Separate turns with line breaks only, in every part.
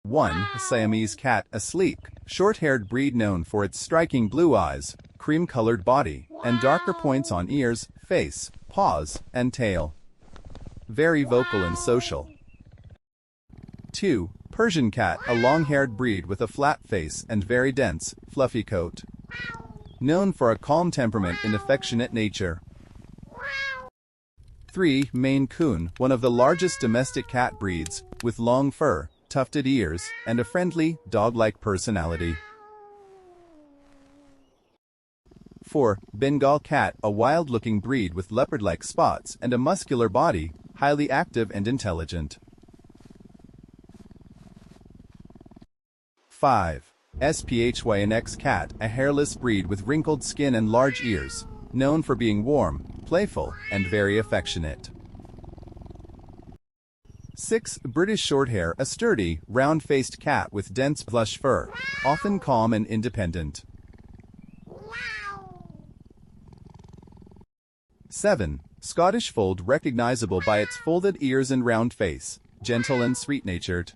1. Siamese cat, a sleek, short-haired breed known for its striking blue eyes, cream-colored body, and darker points on ears, face, paws, and tail. Very vocal and social. 2. Persian cat, a long-haired breed with a flat face and very dense, fluffy coat. Known for a calm temperament and affectionate nature. 3. Maine Coon, one of the largest domestic cat breeds, with long fur, tufted ears, and a friendly, dog-like personality. 4. Bengal cat, a wild-looking breed with leopard-like spots and a muscular body, highly active and intelligent. 5. Sphinx cat, a hairless breed with wrinkled skin and large ears, known for being warm, playful, and very affectionate. 6. British Shorthair, a sturdy, round-faced cat with dense plush fur, often calm and independent. 7. Scottish Fold, recognizable by its folded ears and round face, gentle and sweet-natured.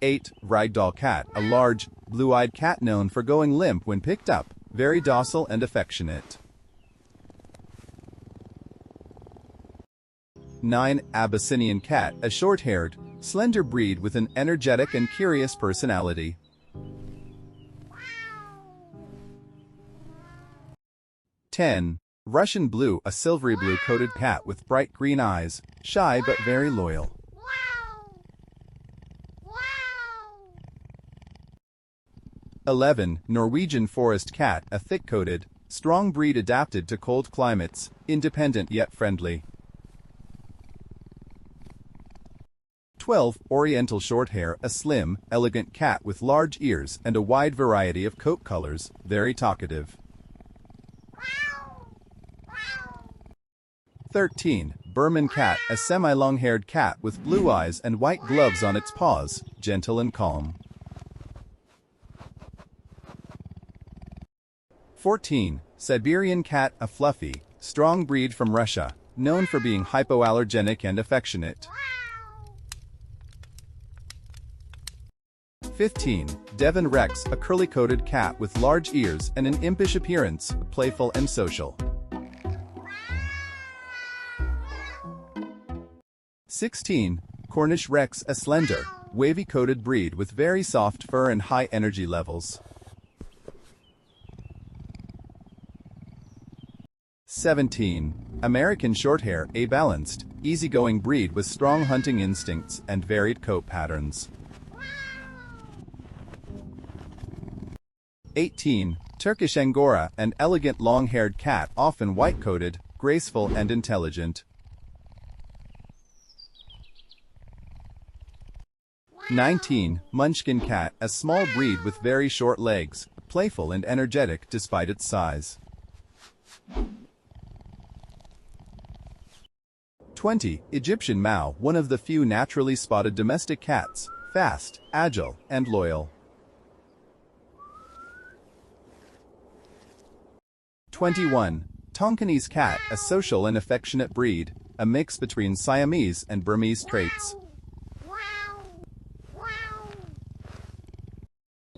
8. Ragdoll cat, a large, blue-eyed cat known for going limp when picked up, very docile and affectionate. 9. Abyssinian cat, a short-haired, slender breed with an energetic and curious personality. 10. Russian Blue, a silvery blue-coated cat with bright green eyes, shy but very loyal. 11. Norwegian Forest cat, a thick-coated, strong breed adapted to cold climates, independent yet friendly. 12. Oriental Shorthair, a slim, elegant cat with large ears and a wide variety of coat colors, very talkative. 13. Burman cat, a semi-long-haired cat with blue eyes and white gloves on its paws, gentle and calm. 14. Siberian cat, a fluffy, strong breed from Russia, known for being hypoallergenic and affectionate. 15. Devon Rex, a curly-coated cat with large ears and an impish appearance, playful and social. 16. Cornish Rex, a slender, wavy-coated breed with very soft fur and high energy levels. 17. American Shorthair, a balanced, easygoing breed with strong hunting instincts and varied coat patterns. 18. Turkish Angora, an elegant long-haired cat often white-coated, graceful and intelligent. 19. Munchkin cat, a small breed with very short legs, playful and energetic despite its size. 20. Egyptian Mau, one of the few naturally spotted domestic cats, fast, agile, and loyal. 21. Tonkinese cat, a social and affectionate breed, a mix between Siamese and Burmese traits.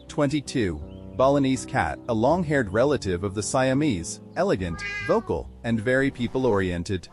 22. Balinese cat, a long-haired relative of the Siamese, elegant, vocal, and very people-oriented.